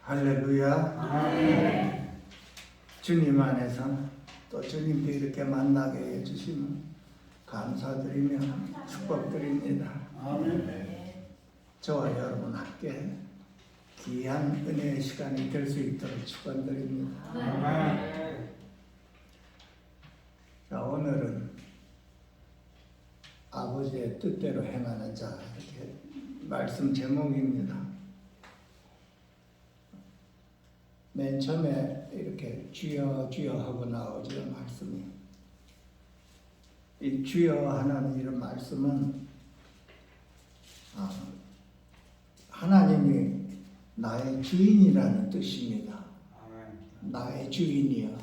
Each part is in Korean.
할렐루야. 아멘. 주님 안에서 또 주님께 이렇게 만나게 해주시면 감사드리며 축복드립니다. 아멘. 저와 여러분 함께 귀한 은혜의 시간이 될 수 있도록 축원드립니다. 아멘. 자, 오늘은 아버지의 뜻대로 행하는 자, 이렇게 말씀 제목입니다. 맨 처음에 이렇게 주여 주여 하고 나오죠, 말씀이. 이 주여 하는 이런 말씀은 하나님이 나의 주인이라는 뜻입니다. 나의 주인이여,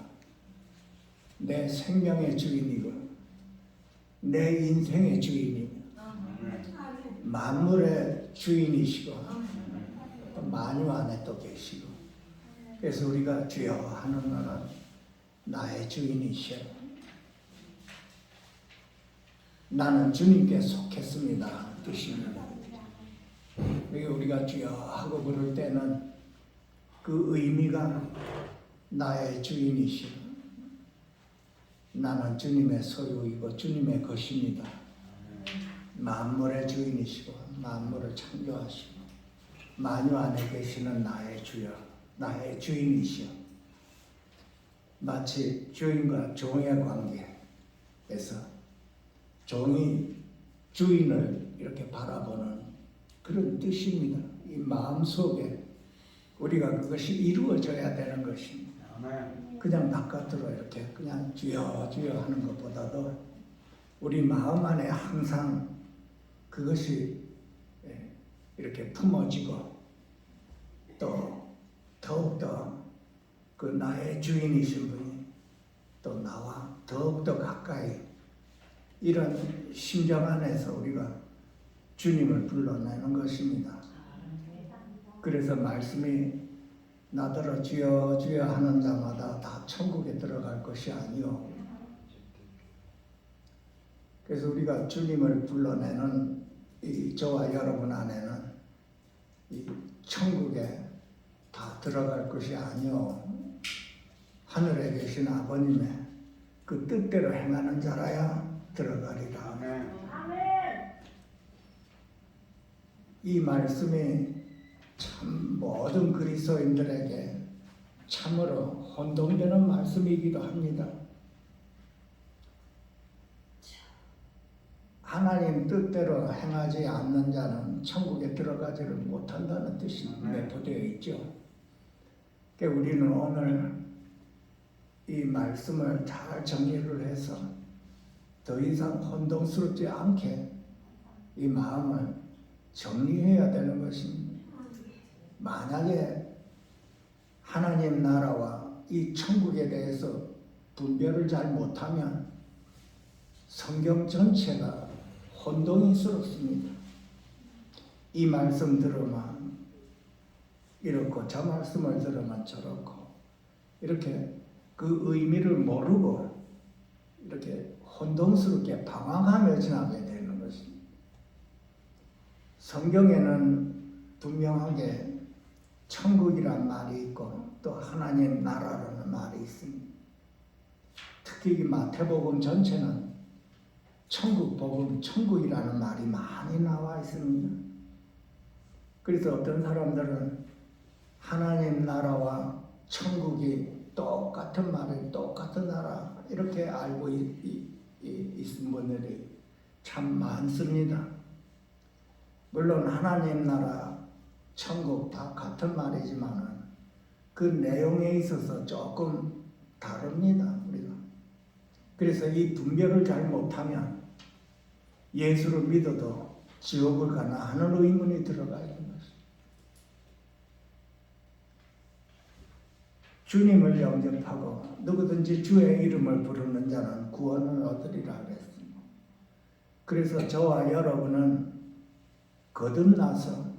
내 생명의 주인이고 내 인생의 주인이고 만물의 주인이시고 또 만유 안에 또 계시고, 그래서 우리가 주여 하는 거는 나의 주인이시여, 나는 주님께 속했습니다 뜻입니다. 우리가 주여 하고 부를 때는 그 의미가 나의 주인이시여, 나는 주님의 소유이고 주님의 것입니다. 만물의 주인이시고 만물을 창조하시고 만유 안에 계시는 나의 주여, 나의 주인이시여. 마치 주인과 종의 관계에서 종이 주인을 이렇게 바라보는 그런 뜻입니다. 이 마음속에 우리가 그것이 이루어져야 되는 것입니다. 그냥 바깥으로 이렇게 그냥 주여 주여 하는 것보다도 우리 마음 안에 항상 그것이 이렇게 품어지고 또 더욱더 그 나의 주인이신 분이 또 나와 더욱더 가까이, 이런 심정 안에서 우리가 주님을 불러내는 것입니다. 그래서 말씀이 나더러 주여 주여 하는 자마다 다 천국에 들어갈 것이 아니요. 그래서 우리가 주님을 불러내는 이 저와 여러분 안에는 이 천국에 다 들어갈 것이 아니요, 하늘에 계신 아버님의 그 뜻대로 행하는 자라야 들어가리라. 이 말씀이 참 모든 그리스도인들에게 참으로 혼동되는 말씀이기도 합니다. 하나님 뜻대로 행하지 않는 자는 천국에 들어가지를 못한다는 뜻이 내포되어 있죠. 그러니까 우리는 오늘 이 말씀을 잘 정리를 해서 더 이상 혼동스럽지 않게 이 마음을 정리해야 되는 것입니다. 만약에 하나님 나라와 이 천국에 대해서 분별을 잘 못하면 성경 전체가 혼동스럽습니다. 이 말씀 들으면 이렇고 저 말씀을 들으면 저렇고, 이렇게 그 의미를 모르고 이렇게 혼동스럽게 방황하며 지나게 되는 것입니다. 성경에는 분명하게 천국이란 말이 있고 또 하나님 나라라는 말이 있습니다. 특히 이 마태복음 전체는 천국 복음, 천국이라는 말이 많이 나와 있습니다. 그래서 어떤 사람들은 하나님 나라와 천국이 똑같은 말이, 똑같은 나라, 이렇게 알고 있는 분들이 참 많습니다. 물론 하나님 나라, 천국 다 같은 말이지만 그 내용에 있어서 조금 다릅니다, 우리가. 그래서 이 분별을 잘 못하면 예수를 믿어도 지옥을 가나 하는 의문이 들어가 있는 것입니다. 주님을 영접하고 누구든지 주의 이름을 부르는 자는 구원을 얻으리라 그랬습니다. 그래서 저와 여러분은 거듭나서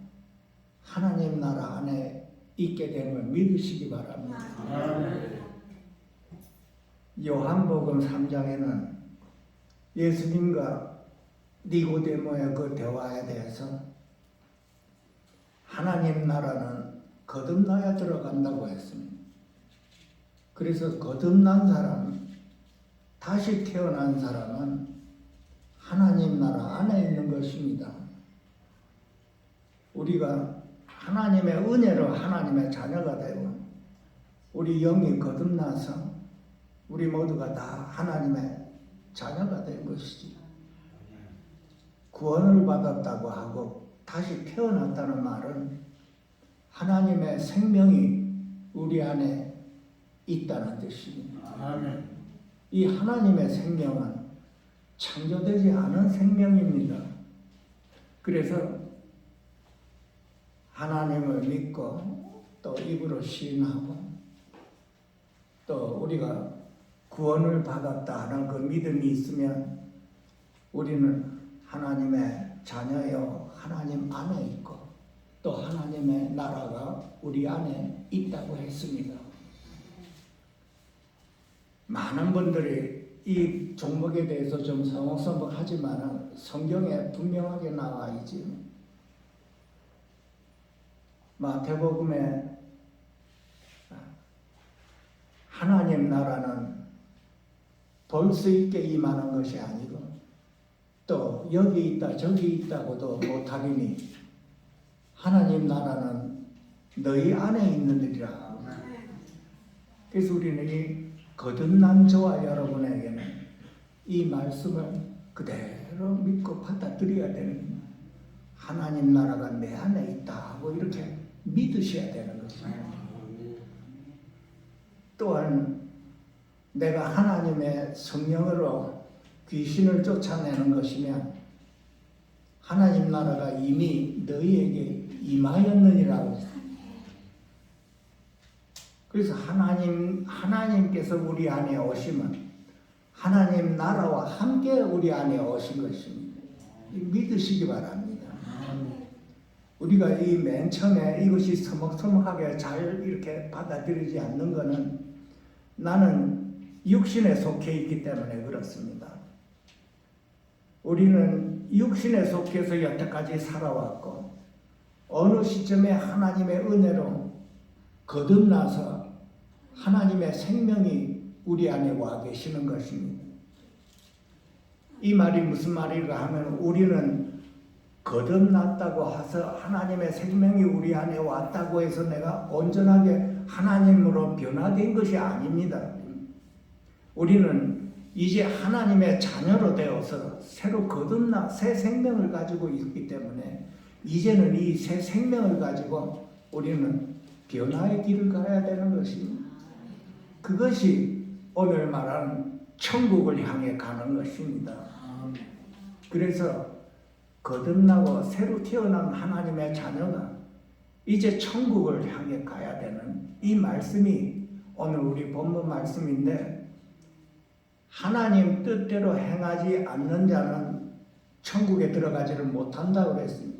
하나님 나라 안에 있게 됨을 믿으시기 바랍니다. 요한복음 3장에는 예수님과 니고데모의 그 대화에 대해서 하나님 나라는 거듭나야 들어간다고 했습니다. 그래서 거듭난 사람, 다시 태어난 사람은 하나님 나라 안에 있는 것입니다. 우리가 하나님의 은혜로 하나님의 자녀가 되고 우리 영이 거듭나서 우리 모두가 다 하나님의 자녀가 된 것이지. 구원을 받았다고 하고 다시 태어났다는 말은 하나님의 생명이 우리 안에 있다는 뜻입니다. 아멘. 이 하나님의 생명은 창조되지 않은 생명입니다. 그래서 하나님을 믿고 또 입으로 시인하고 또 우리가 구원을 받았다 하는 그 믿음이 있으면 우리는 하나님의 자녀요 하나님 안에 있고 또 하나님의 나라가 우리 안에 있다고 했습니다. 많은 분들이 이 종목에 대해서 좀 서먹서먹하지만 성경에 분명하게 나와 있지. 마태복음에 하나님 나라는 볼 수 있게 임하는 것이 아니고 또 여기 있다 저기 있다고도 못하리니 하나님 나라는 너희 안에 있느니라. 그래서 우리는 이 거듭난 저와 여러분에게는 이 말씀을 그대로 믿고 받아들여야 되는 거예요. 하나님 나라가 내 안에 있다 하고 이렇게 믿으셔야 되는 것입니다. 또한 내가 하나님의 성령으로 귀신을 쫓아내는 것이면 하나님 나라가 이미 너희에게 임하였느니라고 했습니다. 그래서 하나님께서 우리 안에 오시면 하나님 나라와 함께 우리 안에 오신 것입니다. 믿으시기 바랍니다. 우리가 이 맨 처음에 이것이 서먹서먹하게 잘 이렇게 받아들이지 않는 것은 나는 육신에 속해 있기 때문에 그렇습니다. 우리는 육신에 속해서 여태까지 살아왔고 어느 시점에 하나님의 은혜로 거듭나서 하나님의 생명이 우리 안에 와 계시는 것입니다. 이 말이 무슨 말인가 하면 우리는 거듭났다고 해서 하나님의 생명이 우리 안에 왔다고 해서 내가 온전하게 하나님으로 변화된 것이 아닙니다. 우리는 이제 하나님의 자녀로 되어서 새로 거듭나 새 생명을 가지고 있기 때문에 이제는 이 새 생명을 가지고 우리는 변화의 길을 가야 되는 것입니다. 그것이 오늘 말하는 천국을 향해 가는 것입니다. 그래서 거듭나고 새로 태어난 하나님의 자녀가 이제 천국을 향해 가야 되는 이 말씀이 오늘 우리 본문 말씀인데 하나님 뜻대로 행하지 않는 자는 천국에 들어가지를 못한다고 그랬습니다.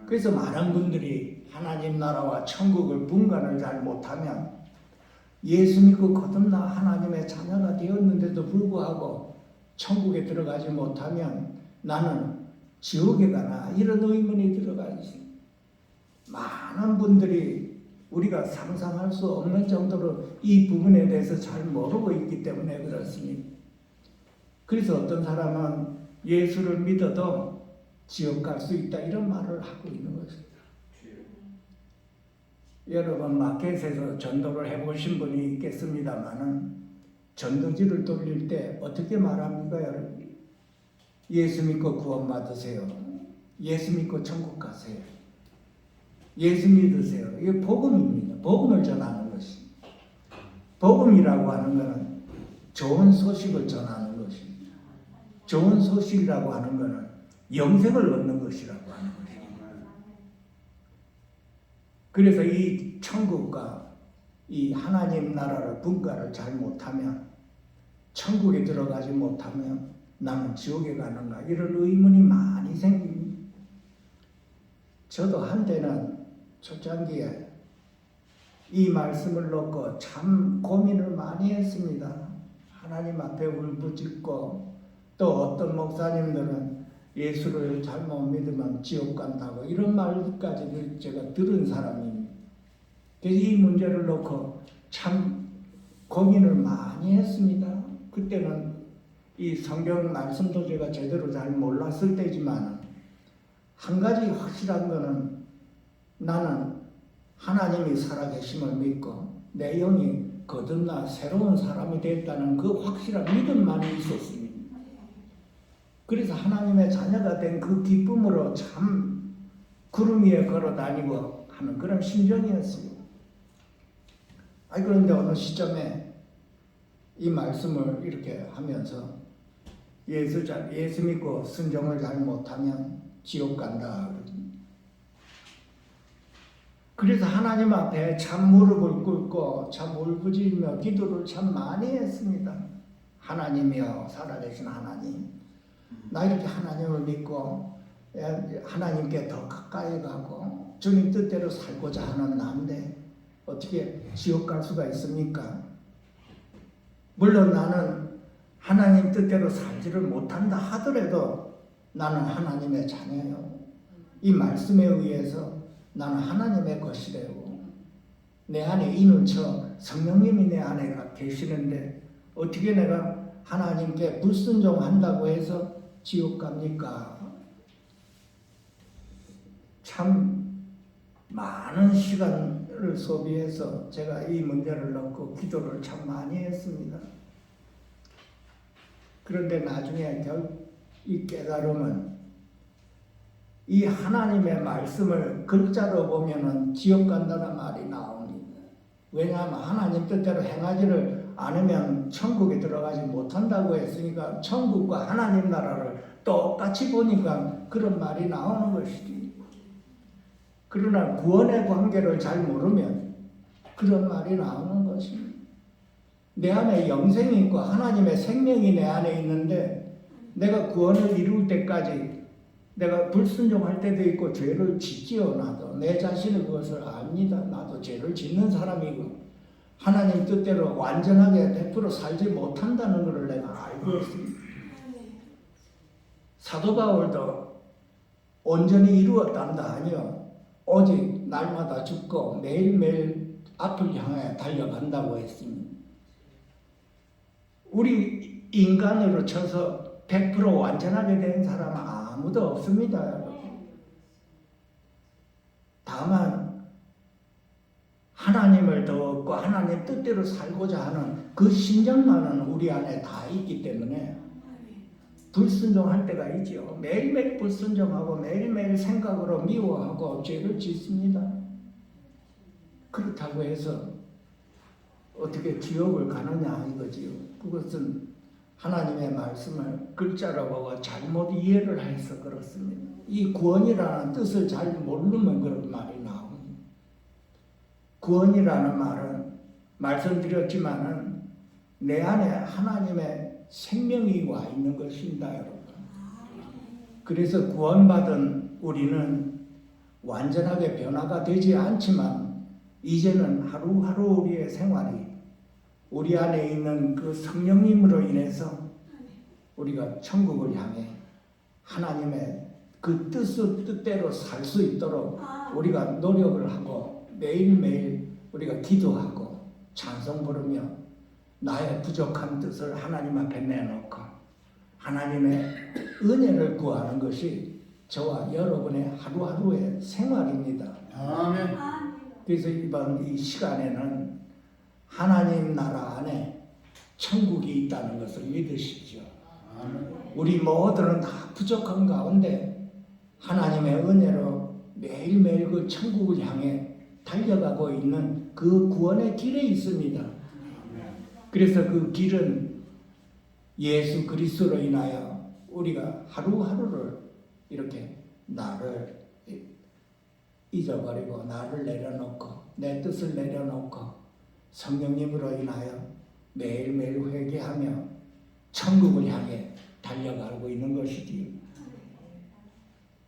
그래서 많은 분들이 하나님 나라와 천국을 분간을 잘 못하면 예수 믿고 거듭나 하나님의 자녀가 되었는데도 불구하고 천국에 들어가지 못하면 나는 지옥에 가나 이런 의문이 들어가 있습니다. 많은 분들이 우리가 상상할 수 없는 정도로 이 부분에 대해서 잘 모르고 있기 때문에 그렇습니다. 그래서 어떤 사람은 예수를 믿어도 지옥 갈 수 있다 이런 말을 하고 있는 것입니다. 여러분 마켓에서 전도를 해보신 분이 있겠습니다마는 전도지를 돌릴 때 어떻게 말합니까 여러분? 예수 믿고 구원 받으세요. 예수 믿고 천국 가세요. 예수 믿으세요. 이게 복음입니다. 복음을 전하는 것입니다. 복음이라고 하는 것은 좋은 소식을 전하는 것입니다. 좋은 소식이라고 하는 것은 영생을 얻는 것이라고 하는 것입니다. 그래서 이 천국과 이 하나님 나라를 분가를 잘 못하면 천국에 들어가지 못하면 나는 지옥에 가는가 이런 의문이 많이 생깁니다. 저도 한때는 초창기에 이 말씀을 놓고 참 고민을 많이 했습니다. 하나님 앞에 울부짖고 또 어떤 목사님들은 예수를 잘못 믿으면 지옥 간다고 이런 말까지도 제가 들은 사람입니다. 그래서 이 문제를 놓고 참 고민을 많이 했습니다. 그때는 이 성경 말씀도 제가 제대로 잘 몰랐을 때지만 한 가지 확실한 거는 나는 하나님이 살아계심을 믿고 내 영이 거듭나 새로운 사람이 됐다는 그 확실한 믿음만이 있었습니다. 그래서 하나님의 자녀가 된 그 기쁨으로 참 구름 위에 걸어 다니고 하는 그런 심정이었어요. 그런데 어느 시점에 이 말씀을 이렇게 하면서 예수 믿고 순종을 잘 못하면 지옥 간다. 그래서 하나님 앞에 참 무릎을 꿇고 참 울부짖으며 기도를 참 많이 했습니다. 하나님이여, 살아계신 하나님, 나 이렇게 하나님을 믿고 하나님께 더 가까이 가고 주님 뜻대로 살고자 하는 나인데 어떻게 지옥 갈 수가 있습니까? 물론 나는 하나님 뜻대로 살지를 못한다 하더라도 나는 하나님의 자녀요. 이 말씀에 의해서 나는 하나님의 것이래요. 내 안에 있는 저 성령님이 내 안에 계시는데 어떻게 내가 하나님께 불순종한다고 해서 지옥 갑니까? 참 많은 시간을 소비해서 제가 이 문제를 놓고 기도를 참 많이 했습니다. 그런데 나중에 이 깨달음은 이 하나님의 말씀을 글자로 보면은 지옥 간다는 말이 나옵니다. 왜냐하면 하나님 뜻대로 행하지를 않으면 천국에 들어가지 못한다고 했으니까 천국과 하나님 나라를 똑같이 보니까 그런 말이 나오는 것이지. 그러나 구원의 관계를 잘 모르면 그런 말이 나오는 것입니다. 내 안에 영생이 있고 하나님의 생명이 내 안에 있는데 내가 구원을 이룰 때까지 내가 불순종할 때도 있고 죄를 짓지요. 나도 내 자신은 그것을 압니다. 나도 죄를 짓는 사람이고 하나님 뜻대로 완전하게 100% 살지 못한다는 것을 내가 알고 있습니다. 사도 바울도 온전히 이루었단다 아니요. 오직 날마다 죽고 매일매일 앞을 향해 달려간다고 했습니다. 우리 인간으로 쳐서 100% 완전하게 된 사람은 아무도 없습니다. 여러분. 다만 하나님을 더 얻고 하나님 뜻대로 살고자 하는 그 심정만은 우리 안에 다 있기 때문에 불순종할 때가 있죠. 매일매일 불순종하고 매일매일 생각으로 미워하고 죄를 짓습니다. 그렇다고 해서 어떻게 지옥을 가느냐 이거지요. 그것은 하나님의 말씀을 글자로 보고 잘못 이해를 해서 그렇습니다. 이 구원이라는 뜻을 잘 모르면 그런 말이 나옵니다. 구원이라는 말은 말씀드렸지만은 내 안에 하나님의 생명이 와 있는 것입니다, 여러분. 그래서 구원받은 우리는 완전하게 변화가 되지 않지만 이제는 하루하루 우리의 생활이 우리 안에 있는 그 성령님으로 인해서 우리가 천국을 향해 하나님의 그 뜻대로 살 수 있도록 우리가 노력을 하고 매일매일 우리가 기도하고 찬송 부르며 나의 부족한 뜻을 하나님 앞에 내놓고 하나님의 은혜를 구하는 것이 저와 여러분의 하루하루의 생활입니다. 아멘. 그래서 이번 이 시간에는 하나님 나라 안에 천국이 있다는 것을 믿으십시오. 우리 모두는 다 부족한 가운데 하나님의 은혜로 매일매일 그 천국을 향해 달려가고 있는 그 구원의 길에 있습니다. 그래서 그 길은 예수 그리스도로 인하여 우리가 하루하루를 이렇게 나를 잊어버리고 나를 내려놓고 내 뜻을 내려놓고 성령님으로 인하여 매일매일 회개하며 천국을 향해 달려가고 있는 것이지요.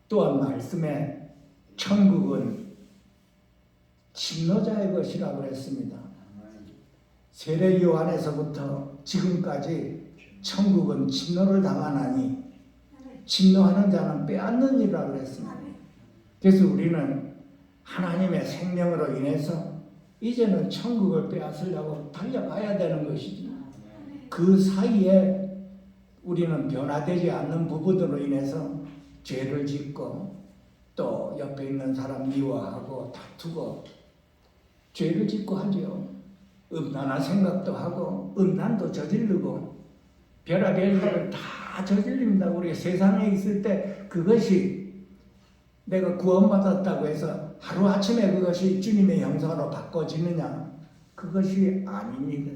또한 말씀에 천국은 침노자의 것이라고 했습니다. 세례 요한에서부터 지금까지 천국은 침노를 당하나니 침노하는 자는 빼앗느니라고 했습니다. 그래서 우리는 하나님의 생명으로 인해서 이제는 천국을 빼앗으려고 달려가야 되는 것이지. 그 사이에 우리는 변화되지 않는 부분으로 인해서 죄를 짓고 또 옆에 있는 사람 미워하고 다투고 죄를 짓고 하죠. 음란한 생각도 하고 음란도 저지르고 별의별 일을 다 저질립니다. 우리가 세상에 있을 때 그것이 내가 구원받았다고 해서 하루아침에 그것이 주님의 형상으로 바꿔지느냐? 그것이 아닙니다.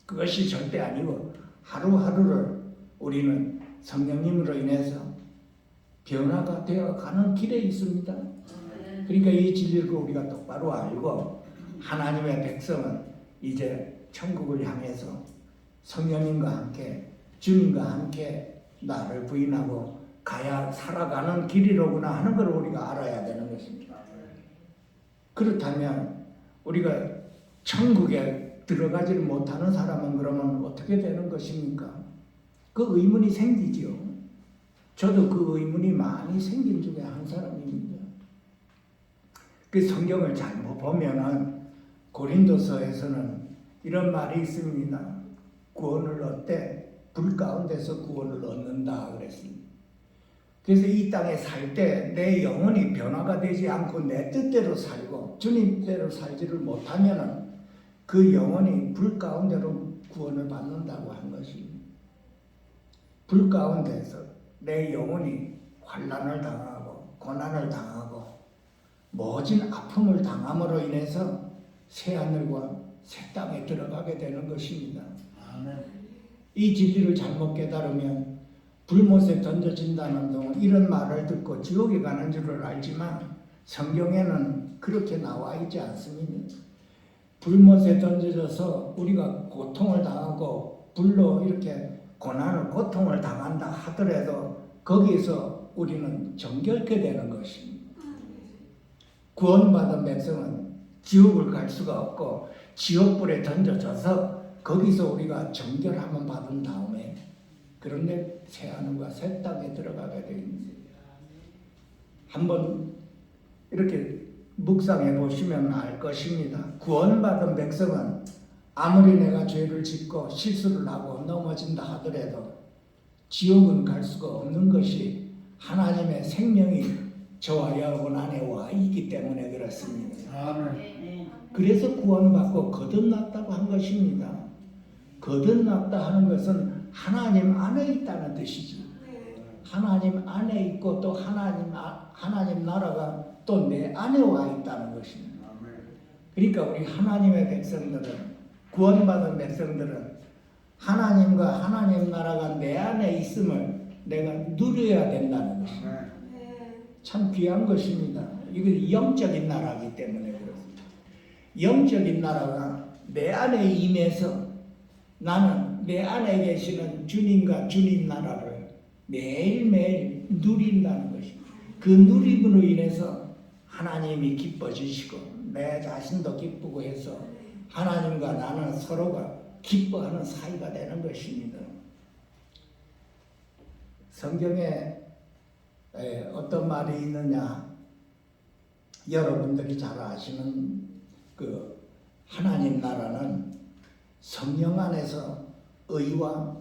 그것이 절대 아니고 하루하루를 우리는 성령님으로 인해서 변화가 되어가는 길에 있습니다. 그러니까 이 진리를 우리가 똑바로 알고 하나님의 백성은 이제 천국을 향해서 성령님과 함께 주님과 함께 나를 부인하고 가야 살아가는 길이로구나 하는 걸 우리가 알아야 되는 것입니다. 그렇다면 우리가 천국에 들어가지를 못하는 사람은 그러면 어떻게 되는 것입니까? 그 의문이 생기죠. 저도 그 의문이 많이 생긴 중에 한 사람입니다. 그 성경을 잘못 보면은 고린도서에서는 이런 말이 있습니다. 구원을 얻되 불 가운데서 구원을 얻는다 그랬습니다. 그래서 이 땅에 살 때 내 영혼이 변화가 되지 않고 내 뜻대로 살고 주님대로 살지를 못하면은 그 영혼이 불 가운데로 구원을 받는다고 한 것입니다. 불 가운데서 내 영혼이 환난을 당하고 고난을 당하고 모진 아픔을 당함으로 인해서 새하늘과 새 땅에 들어가게 되는 것입니다. 이 진리를 잘못 깨달으면 불못에 던져진다는 동안 이런 말을 듣고 지옥에 가는 줄을 알지만 성경에는 그렇게 나와 있지 않습니다. 불못에 던져져서 우리가 고통을 당하고 불로 이렇게 고난을 고통을 당한다 하더라도 거기서 우리는 정결케 되는 것입니다. 구원받은 백성은 지옥을 갈 수가 없고 지옥불에 던져져서 거기서 우리가 정결함을 받은 다음에 그런데 새하늘과 새 땅에 들어가게 됩니다. 한번 이렇게 묵상해 보시면 알 것입니다. 구원받은 백성은 아무리 내가 죄를 짓고 실수를 하고 넘어진다 하더라도 지옥은 갈 수가 없는 것이 하나님의 생명이 저와 여러분 안에 와 있기 때문에 그렇습니다. 그래서 구원받고 거듭났다고 한 것입니다. 거듭났다 하는 것은 하나님 안에 있다는 뜻이죠. 하나님 안에 있고 또 하나님 나라가 또 내 안에 와 있다는 것입니다. 그러니까 우리 하나님의 백성들은 구원받은 백성들은 하나님과 하나님 나라가 내 안에 있음을 내가 누려야 된다는 것입니다. 참 귀한 것입니다. 이건 영적인 나라이기 때문에 그렇습니다. 영적인 나라가 내 안에 임해서 나는 내 안에 계시는 주님과 주님 나라를 매일매일 누린다는 것입니다. 그 누림으로 인해서 하나님이 기뻐지시고 내 자신도 기쁘고 해서 하나님과 나는 서로가 기뻐하는 사이가 되는 것입니다. 성경에 어떤 말이 있느냐? 여러분들이 잘 아시는 그 하나님 나라는 성령 안에서 의와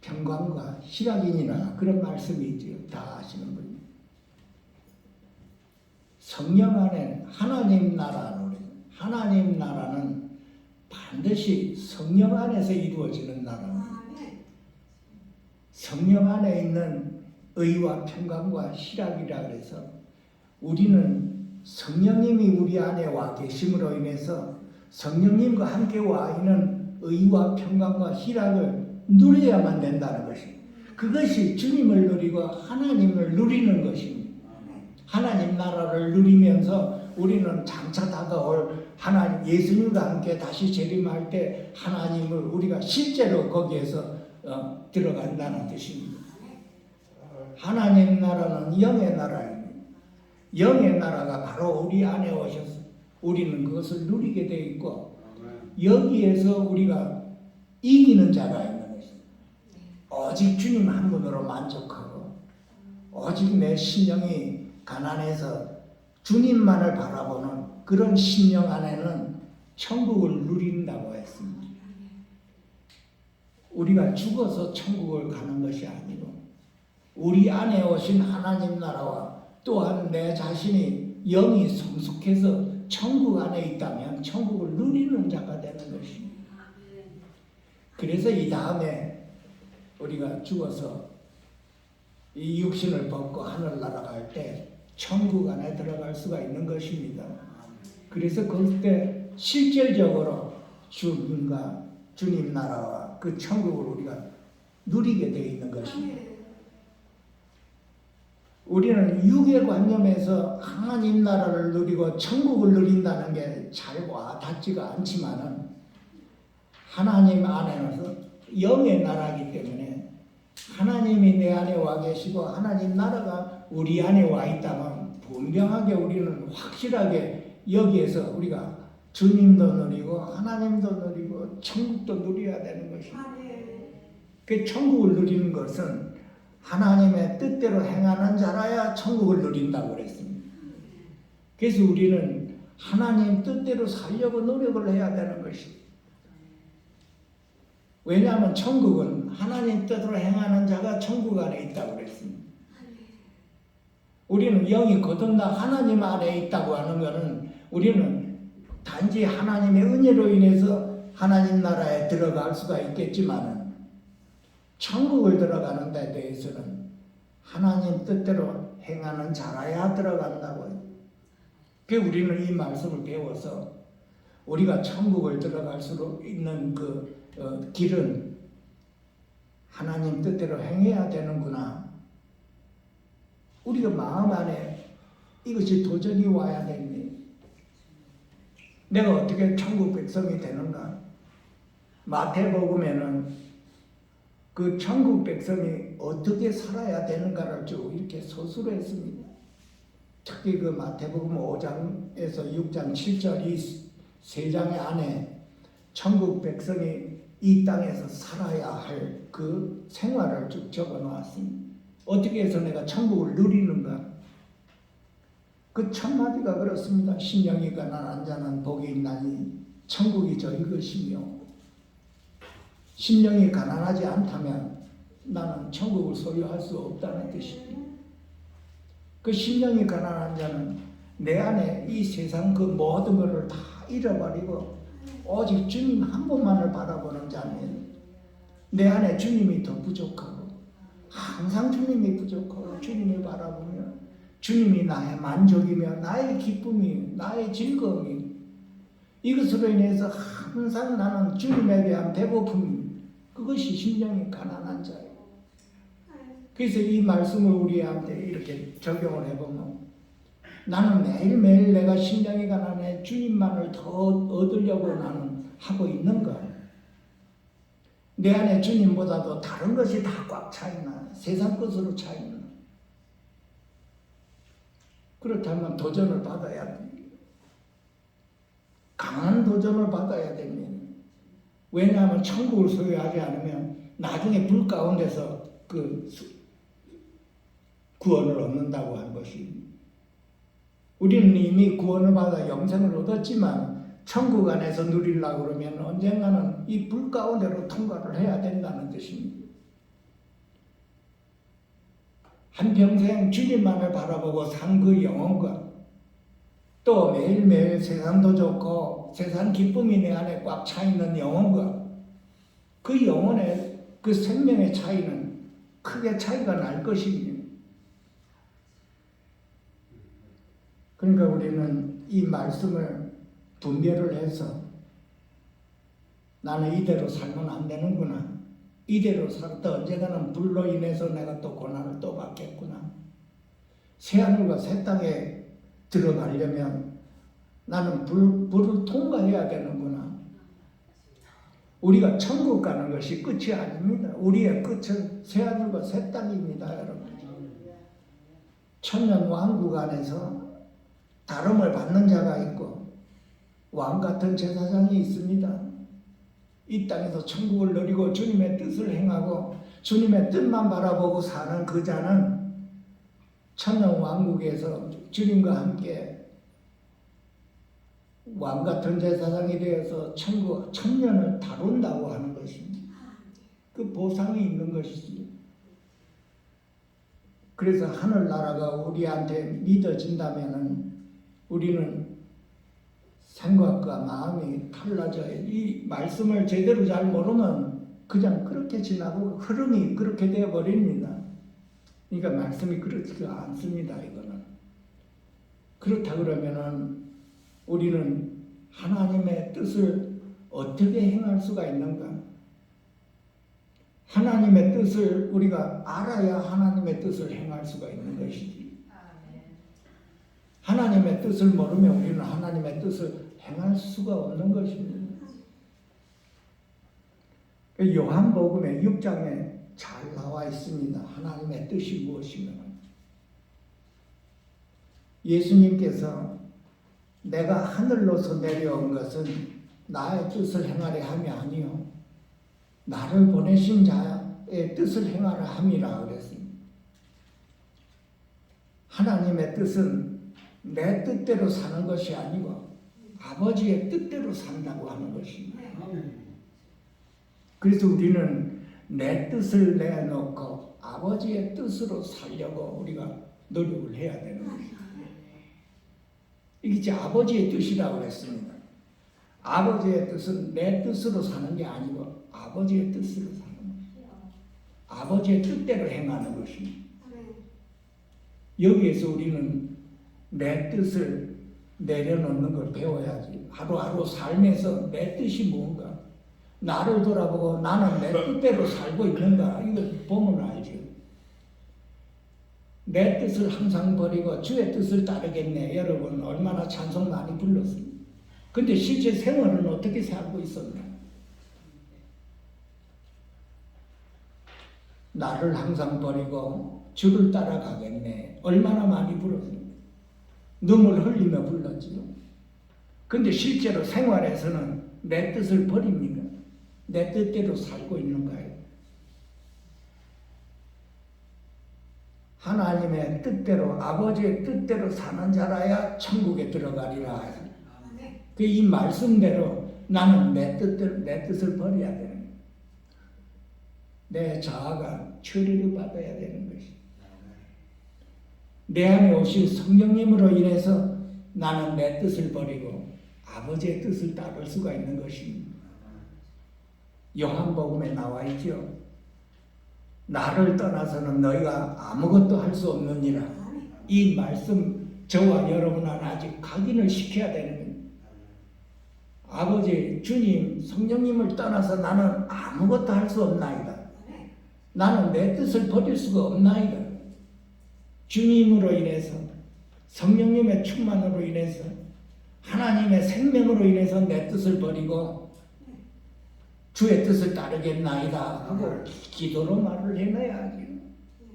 평강과 희락이니라 그런 말씀이 있죠. 다 아시는 분이. 성령 안에 하나님 나라로 하나님 나라는 반드시 성령 안에서 이루어지는 나라입니다. 성령 안에 있는 의와 평강과 희락이라 그래서 우리는 성령님이 우리 안에 와 계심으로 인해서 성령님과 함께 와 있는 의와 평강과 희락을 누려야만 된다는 것입니다. 그것이 주님을 누리고 하나님을 누리는 것입니다. 하나님 나라를 누리면서 우리는 장차 다가올 하나님 예수님과 함께 다시 재림할 때 하나님을 우리가 실제로 거기에서 들어간다는 뜻입니다. 하나님 나라는 영의 나라입니다. 영의 나라가 바로 우리 안에 오셔서 우리는 그것을 누리게 되어 있고 여기에서 우리가 이기는 자가 있는 것입니다. 오직 주님 한 분으로 만족하고 오직 내 심령이 가난해서 주님만을 바라보는 그런 심령 안에는 천국을 누린다고 했습니다. 우리가 죽어서 천국을 가는 것이 아니고 우리 안에 오신 하나님 나라와 또한 내 자신이 영이 성숙해서 천국 안에 있다면 천국을 누리는 자가 되는 것입니다. 그래서 이 다음에 우리가 죽어서 이 육신을 벗고 하늘나라 갈 때 천국 안에 들어갈 수가 있는 것입니다. 그래서 그때 실질적으로 주님과 주님 나라와 그 천국을 우리가 누리게 되어 있는 것입니다. 우리는 육의 관념에서 하나님 나라를 누리고 천국을 누린다는 게 잘 와닿지가 않지만은 하나님 안에서 영의 나라이기 때문에 하나님이 내 안에 와 계시고 하나님 나라가 우리 안에 와 있다면 분명하게 우리는 확실하게 여기에서 우리가 주님도 누리고 하나님도 누리고 천국도 누려야 되는 것입니다. 그 천국을 누리는 것은 하나님의 뜻대로 행하는 자라야 천국을 누린다고 그랬습니다. 그래서 우리는 하나님 뜻대로 살려고 노력을 해야 되는 것입니다. 왜냐하면 천국은 하나님 뜻으로 행하는 자가 천국 안에 있다고 그랬습니다. 우리는 영이 거듭나 하나님 안에 있다고 하는 것은 우리는 단지 하나님의 은혜로 인해서 하나님 나라에 들어갈 수가 있겠지만 천국을 들어가는 데 대해서는 하나님 뜻대로 행하는 자라야 들어간다고요. 그래서 우리는 이 말씀을 배워서 우리가 천국을 들어갈 수 있는 길은 하나님 뜻대로 행해야 되는구나. 우리가 마음 안에 이것이 도전이 와야 됩니다. 내가 어떻게 천국 백성이 되는가? 마태복음에는 그 천국 백성이 어떻게 살아야 되는가를 쭉 이렇게 서술을 했습니다. 특히 그 마태복음 5장에서 6장 7절 이 세 장의 안에 천국 백성이 이 땅에서 살아야 할 그 생활을 쭉 적어 놓았습니다. 어떻게 해서 내가 천국을 누리는가? 그 첫 마디가 그렇습니다. 심령이 가난한 자는 복이 있나니 천국이 저희 것이며, 심령이 가난하지 않다면 나는 천국을 소유할 수 없다는 뜻입니다. 그 심령이 가난한 자는 내 안에 이 세상 그 모든 것을 다 잃어버리고 오직 주님 한 분만을 바라보는 자면 내 안에 주님이 더 부족하고 항상 주님이 부족하고 주님을 바라보며 주님이 나의 만족이며 나의 기쁨이 나의 즐거움이 이것으로 인해서 항상 나는 주님에 대한 배고픔, 그것이 심령이 가난한 자예요. 그래서 이 말씀을 우리한테 이렇게 적용을 해보면 나는 매일매일 내가 심령이 가난해 주님만을 더 얻으려고 나는 하고 있는가? 내 안에 주님보다도 다른 것이 다 꽉 차있나? 세상 것으로 차있나? 그렇다면 도전을 받아야 됩니다. 강한 도전을 받아야 됩니다. 왜냐하면 천국을 소유하지 않으면 나중에 불 가운데서 그 구원을 얻는다고 한 것입니다. 우리는 이미 구원을 받아 영생을 얻었지만 천국 안에서 누리려고 그러면 언젠가는 이 불 가운데로 통과를 해야 된다는 뜻입니다. 한평생 주님만을 바라보고 산 그 영혼과 또 매일매일 세상도 좋고 세상 기쁨이 내 안에 꽉 차있는 영혼과 그 영혼의 그 생명의 차이는 크게 차이가 날 것입니다. 그러니까 우리는 이 말씀을 분별을 해서 나는 이대로 살면 안 되는구나. 이대로 살았다 언젠가는 불로 인해서 내가 또 고난을 또 받겠구나. 새하늘과 새 땅에 들어가려면 나는 불을 통과해야 되는구나. 우리가 천국 가는 것이 끝이 아닙니다. 우리의 끝은 새하늘과 새 땅입니다, 여러분. 천년 왕국 안에서 다름을 받는 자가 있고 왕 같은 제사장이 있습니다. 이 땅에서 천국을 누리고 주님의 뜻을 행하고 주님의 뜻만 바라보고 사는 그 자는 천년 왕국에서 주님과 함께 왕같은 제사장이 되어서 천년을 다룬다고 하는 것입니다. 그 보상이 있는 것이지요. 그래서 하늘나라가 우리한테 믿어진다면은 우리는 생각과 마음이 달라져요. 이 말씀을 제대로 잘 모르면 그냥 그렇게 지나고 흐름이 그렇게 되어 버립니다. 그러니까 말씀이 그렇지가 않습니다. 이거는 그렇다 그러면은 우리는 하나님의 뜻을 어떻게 행할 수가 있는가? 하나님의 뜻을 우리가 알아야 하나님의 뜻을 행할 수가 있는 것이지. 하나님의 뜻을 모르면 우리는 하나님의 뜻을 행할 수가 없는 것입니다. 요한복음의 6장에 잘 나와 있습니다. 하나님의 뜻이 무엇인가. 예수님께서 내가 하늘로서 내려온 것은 나의 뜻을 행하려 함이 아니요 나를 보내신 자의 뜻을 행하려 함이라 그랬습니다. 하나님의 뜻은 내 뜻대로 사는 것이 아니고 아버지의 뜻대로 산다고 하는 것입니다. 그래서 우리는 내 뜻을 내놓고 아버지의 뜻으로 살려고 우리가 노력을 해야 되는 것입니다. 이게 이제 아버지의 뜻이라고 그랬습니다. 아버지의 뜻은 내 뜻으로 사는 게 아니고 아버지의 뜻으로 사는 것입니다. 아버지의 뜻대로 행하는 것입니다. 여기에서 우리는 내 뜻을 내려놓는 걸 배워야지. 하루하루 삶에서 내 뜻이 뭔가, 나를 돌아보고 나는 내 뜻대로 살고 있는가, 이거 보면 알죠. 내 뜻을 항상 버리고 주의 뜻을 따르겠네. 여러분 얼마나 찬송 많이 불렀습니다. 근데 실제 생활은 어떻게 살고 있었나? 나를 항상 버리고 주를 따라가겠네. 얼마나 많이 불렀습니다. 눈물 흘리며 불렀지요. 근데 실제로 생활에서는 내 뜻을 버립니까? 내 뜻대로 살고 있는가요? 하나님의 뜻대로, 아버지의 뜻대로 사는 자라야 천국에 들어가리라. 이 말씀대로 나는 내 뜻을 버려야 되는 거예요. 내 자아가 처리를 받아야 되는 것이. 내 안에 오신 성령님으로 인해서 나는 내 뜻을 버리고 아버지의 뜻을 따를 수가 있는 것입니다. 요한복음에 나와 있죠. 나를 떠나서는 너희가 아무것도 할 수 없느니라. 이 말씀 저와 여러분은 아직 각인을 시켜야 되는 겁니다. 아버지, 주님, 성령님을 떠나서 나는 아무것도 할 수 없나이다. 나는 내 뜻을 버릴 수가 없나이다. 주님으로 인해서, 성령님의 충만으로 인해서, 하나님의 생명으로 인해서 내 뜻을 버리고 주의 뜻을 따르겠나이다 하고 기도로 말을 해놔야지.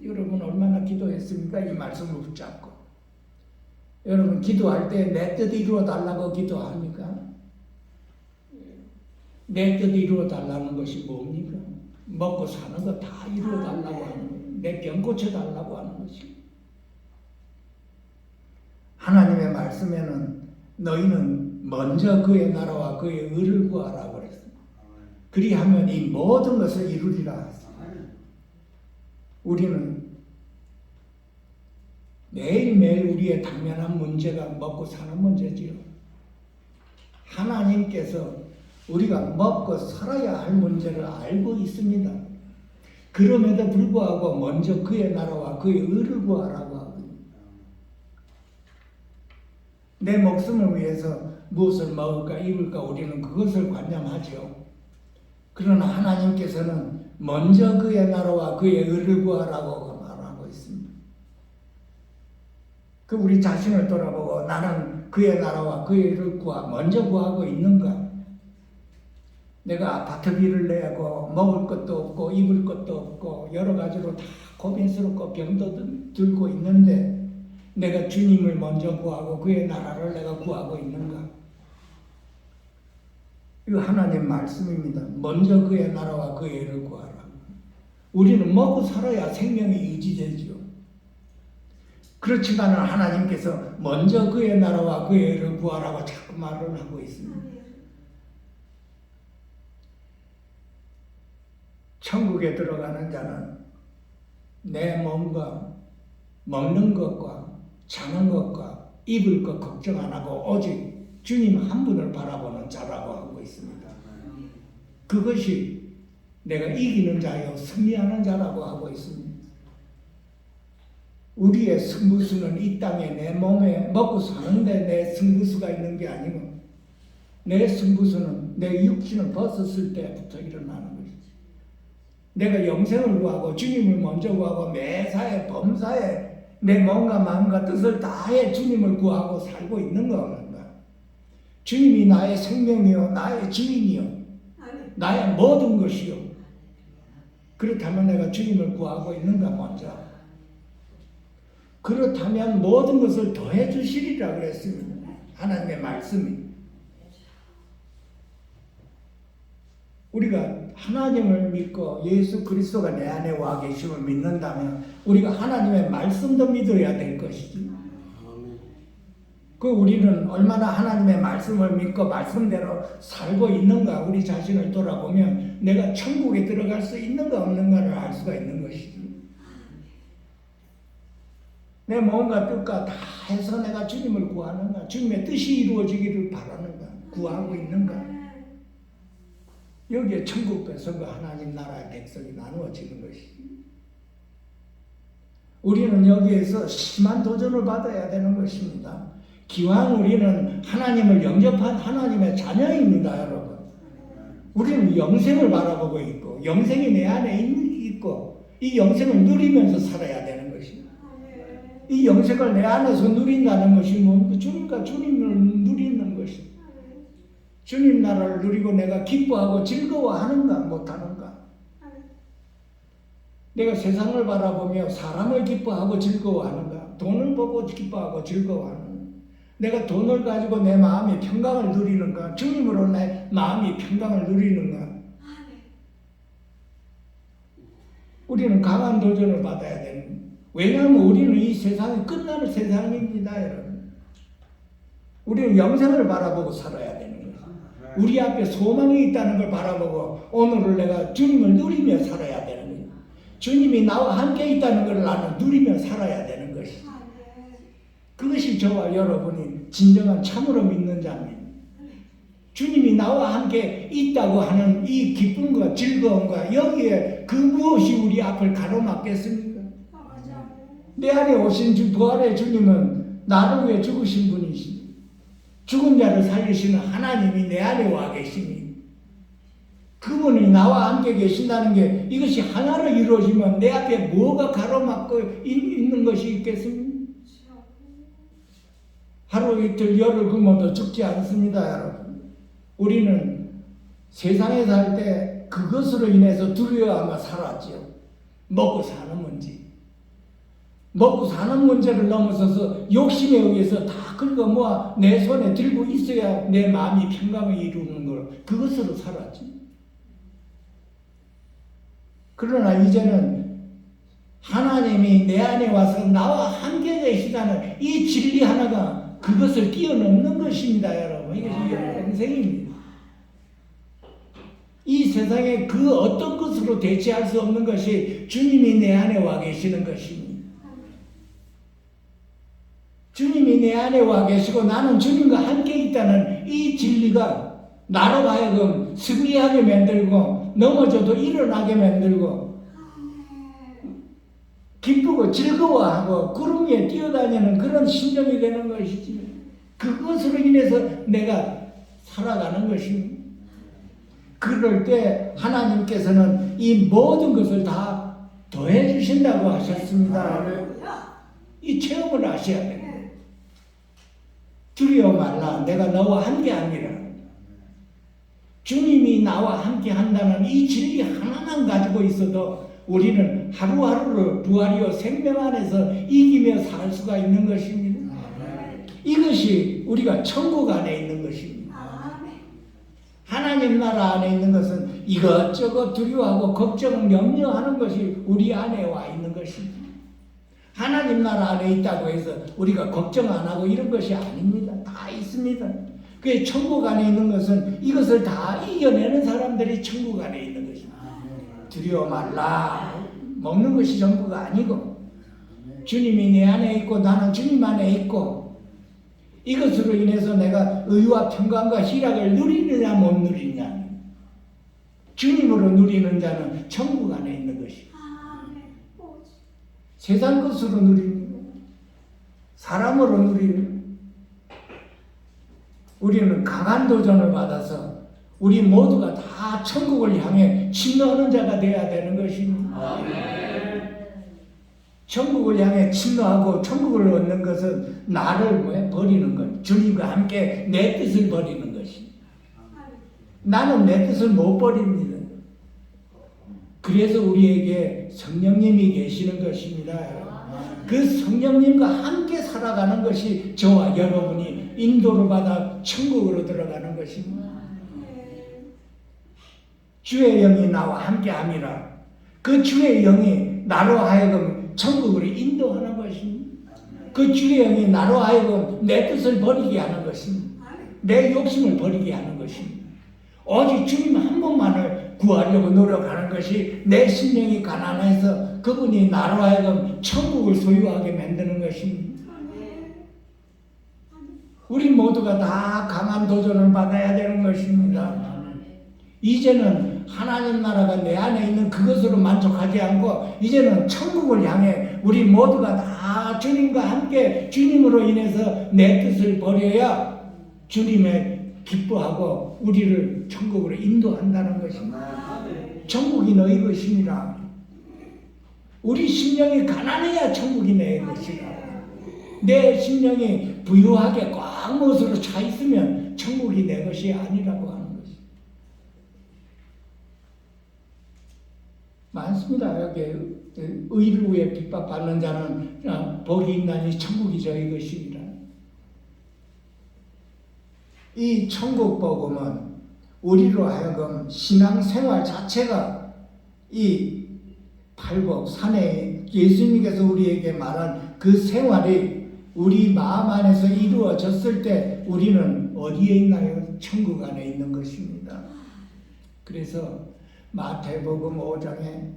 여러분 얼마나 기도했습니까? 이 말씀을 붙잡고. 여러분 기도할 때 내 뜻 이루어 달라고 기도합니까? 내 뜻 이루어 달라는 것이 뭡니까? 먹고 사는 거 다 이루어 달라고 하는 거예요. 내 병 고쳐 달라고 하는 것이. 하나님의 말씀에는 너희는 먼저 그의 나라와 그의 의를 구하라고 그랬습니다. 그리하면 이 모든 것을 이루리라. 우리는 매일매일 우리의 당면한 문제가 먹고 사는 문제지요. 하나님께서 우리가 먹고 살아야 할 문제를 알고 있습니다. 그럼에도 불구하고 먼저 그의 나라와 그의 의를 구하라고 하거든요. 내 목숨을 위해서 무엇을 먹을까 입을까 우리는 그것을 관념하죠. 그러나 하나님께서는 먼저 그의 나라와 그의 의를 구하라고 말하고 있습니다. 그 우리 자신을 돌아보고 나는 그의 나라와 그의 의를 먼저 구하고 있는가? 내가 아파트비를 내고 먹을 것도 없고 입을 것도 없고 여러 가지로 다 고민스럽고 병도 들고 있는데 내가 주님을 먼저 구하고 그의 나라를 내가 구하고 있는가? 이거 하나님 말씀입니다. 먼저 그의 나라와 그의 의를 구하라. 우리는 먹고 살아야 생명이 유지되지요. 그렇지만 하나님께서 먼저 그의 나라와 그의 의를 구하라고 자꾸 말을 하고 있습니다. 천국에 들어가는 자는 내 몸과 먹는 것과 자는 것과 입을 것 걱정 안 하고 오직 주님 한 분을 바라보는 자라고 하고 있습니다. 그것이 내가 이기는 자요 승리하는 자라고 하고 있습니다. 우리의 승부수는 이 땅에 내 몸에 먹고 사는데 내 승부수가 있는 게 아니고 내 승부수는 내 육신을 벗었을 때부터 일어나는 것이지. 내가 영생을 구하고 주님을 먼저 구하고 매사에 범사에 내 몸과 마음과 뜻을 다해 주님을 구하고 살고 있는가 없는가. 주님이 나의 생명이요 나의 지인이요 나의 모든 것이요. 그렇다면 내가 주님을 구하고 있는가 먼저. 그렇다면 모든 것을 더해 주시리라 그랬습니다. 하나님의 말씀이. 우리가 하나님을 믿고 예수 그리스도가 내 안에 와 계심을 믿는다면 우리가 하나님의 말씀도 믿어야 될 것이지. 그 우리는 얼마나 하나님의 말씀을 믿고 말씀대로 살고 있는가 우리 자신을 돌아보면 내가 천국에 들어갈 수 있는가 없는가를 알 수가 있는 것이지. 내 마음과 뜻과 다 해서 내가 주님을 구하는가, 주님의 뜻이 이루어지기를 바라는가, 구하고 있는가. 여기에 천국 백성과 하나님 나라의 백성이 나누어지는 것이지. 우리는 여기에서 심한 도전을 받아야 되는 것입니다. 기왕 우리는 하나님을 영접한 하나님의 자녀입니다, 여러분. 우리는 영생을 바라보고 있고 영생이 내 안에 있고 이 영생을 누리면서 살아야 되는 것입니다. 이 영생을 내 안에서 누린다는 것이 뭡니까? 주님과 주님을 누리는 것입니다. 주님 나라를 누리고 내가 기뻐하고 즐거워하는가 못하는가. 내가 세상을 바라보며 사람을 기뻐하고 즐거워하는가. 돈을 보고 기뻐하고 즐거워하는가. 내가 돈을 가지고 내 마음이 평강을 누리는가. 주님으로 내 마음이 평강을 누리는가. 우리는 강한 도전을 받아야 되는. 왜냐하면 우리는 이 세상이 끝나는 세상입니다, 여러분. 우리는 영생을 바라보고 살아야 되는 거예요. 우리 앞에 소망이 있다는 걸 바라보고 오늘을 내가 주님을 누리며 살아야 되는 거예요. 주님이 나와 함께 있다는 걸 나는 누리며 살아야 되는 것이죠. 그것이 저와 여러분이 진정한 참으로 믿는 자입니다. 주님이 나와 함께 있다고 하는 이 기쁨과 즐거움과 여기에 그 무엇이 우리 앞을 가로막겠습니까? 내 안에 오신 부활의 주님은 나를 위해 죽으신 분이시니 죽은 자를 살리시는 하나님이 내 안에 와 계시니 그분이 나와 함께 계신다는 게 이것이 하나로 이루어지면 내 앞에 뭐가 가로막고 있는 것이 있겠습니까? 하루 이틀 열흘 굶어도 죽지 않습니다, 여러분. 우리는 세상에 살 때 그것으로 인해서 두려워하며 살았지요. 먹고 사는 문제. 먹고 사는 문제를 넘어서서 욕심에 의해서 다 긁어 모아 내 손에 들고 있어야 내 마음이 평강을 이루는 걸 그것으로 살았지. 그러나 이제는 하나님이 내 안에 와서 나와 함께 계시다는 이 진리 하나가 그것을 뛰어넘는 것입니다, 여러분. 이것이 영생입니다. 이 세상에 그 어떤 것으로 대체할 수 없는 것이 주님이 내 안에 와 계시는 것입니다. 주님이 내 안에 와 계시고 나는 주님과 함께 있다는 이 진리가 나로 하여금 승리하게 만들고 넘어져도 일어나게 만들고 기쁘고 즐거워하고 구름 위에 뛰어다니는 그런 심정이 되는 것이지. 그것으로 인해서 내가 살아가는 것입니다. 그럴 때 하나님께서는 이 모든 것을 다 더해 주신다고 하셨습니다. 이 체험을 하셔야 됩니다. 두려워 말라. 내가 너와 함께 하니라. 주님이 나와 함께 한다는 이 진리 하나만 가지고 있어도 우리는 하루하루를 부활이요 생명 안에서 이기며 살 수가 있는 것입니다. 이것이 우리가 천국 안에 있는 것입니다. 하나님 나라 안에 있는 것은 이것저것 두려워하고 걱정, 염려하는 것이 우리 안에 와 있는 것입니다. 하나님 나라 안에 있다고 해서 우리가 걱정 안 하고 이런 것이 아닙니다. 다 있습니다. 그 천국 안에 있는 것은 이것을 다 이겨내는 사람들이 천국 안에 있는 것입니다. 두려워 말라. 먹는 것이 전부가 아니고 주님이 내 안에 있고 나는 주님 안에 있고 이것으로 인해서 내가 의와 평강과 희락을 누리느냐 못 누리느냐. 주님으로 누리는 자는 천국 안에 있는 것이고 세상 것으로 누리는 거, 사람으로 누리는 우리는 강한 도전을 받아서 우리 모두가 다 천국을 향해 침노하는 자가 되어야 되는 것입니다. 천국을 향해 침노하고 천국을 얻는 것은 나를 버리는 것, 주님과 함께 내 뜻을 버리는 것입니다. 나는 내 뜻을 못 버립니다. 그래서 우리에게 성령님이 계시는 것입니다. 그 성령님과 함께 살아가는 것이 저와 여러분이 인도를 받아 천국으로 들어가는 것입니다. 주의 영이 나와 함께 함이라. 그 주의 영이 나로 하여금 천국으로 인도하는 것입니다. 그 주의 영이 나로 하여금 내 뜻을 버리게 하는 것입니다. 내 욕심을 버리게 하는 것입니다. 오직 주님 한 분만을 구하려고 노력하는 것이 내 심령이 가난해서 그분이 나로 하여금 천국을 소유하게 만드는 것입니다. 우리 모두가 다 강한 도전을 받아야 되는 것입니다. 이제는 하나님 나라가 내 안에 있는 그것으로 만족하지 않고 이제는 천국을 향해 우리 모두가 다 주님과 함께 주님으로 인해서 내 뜻을 버려야 주님의 기뻐하고 우리를 천국으로 인도한다는 것입니다. 천국이 너희 것이니라. 우리 심령이 가난해야 천국이 내 것이라. 내 심령이 부유하게 꽉 못으로 차 있으면 천국이 내 것이 아니라고 하는 것입니다. 많습니다. 여기 의를 위해 핍박받는 자는 복이 있나니 천국이 저희 것입니다. 이 천국 복음은 우리로 하여금 신앙생활 자체가 이 팔복 산에 예수님께서 우리에게 말한 그 생활이 우리 마음 안에서 이루어졌을 때 우리는 어디에 있나요? 천국 안에 있는 것입니다. 그래서 마태복음 5장에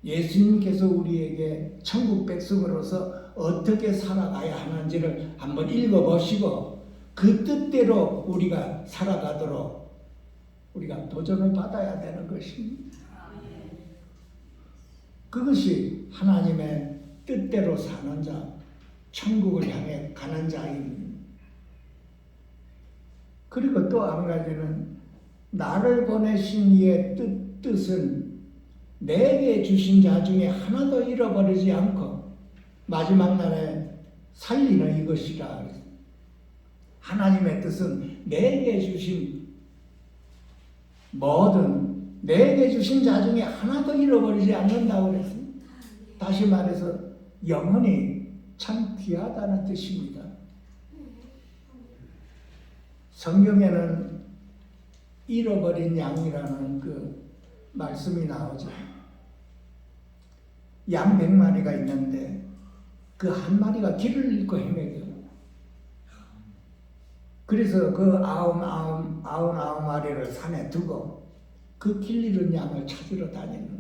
예수님께서 우리에게 천국 백성으로서 어떻게 살아가야 하는지를 한번 읽어보시고 그 뜻대로 우리가 살아가도록 우리가 도전을 받아야 되는 것입니다. 그것이 하나님의 뜻대로 사는 자, 천국을 향해 가는 자입니다. 그리고 또 한 가지는 나를 보내신 이의 뜻은 내게 주신 자 중에 하나도 잃어버리지 않고 마지막 날에 살리는 이것이라. 하나님의 뜻은 내게 주신 내게 주신 자 중에 하나도 잃어버리지 않는다고 그랬습니다. 다시 말해서 영혼이 참 귀하다는 뜻입니다. 성경에는 잃어버린 양이라는 그 말씀이 나오죠. 양 100마리가 있는데 그 한 마리가 길을 잃고 헤매겨요. 그래서 그 99마리를 산에 두고 그 길 잃은 양을 찾으러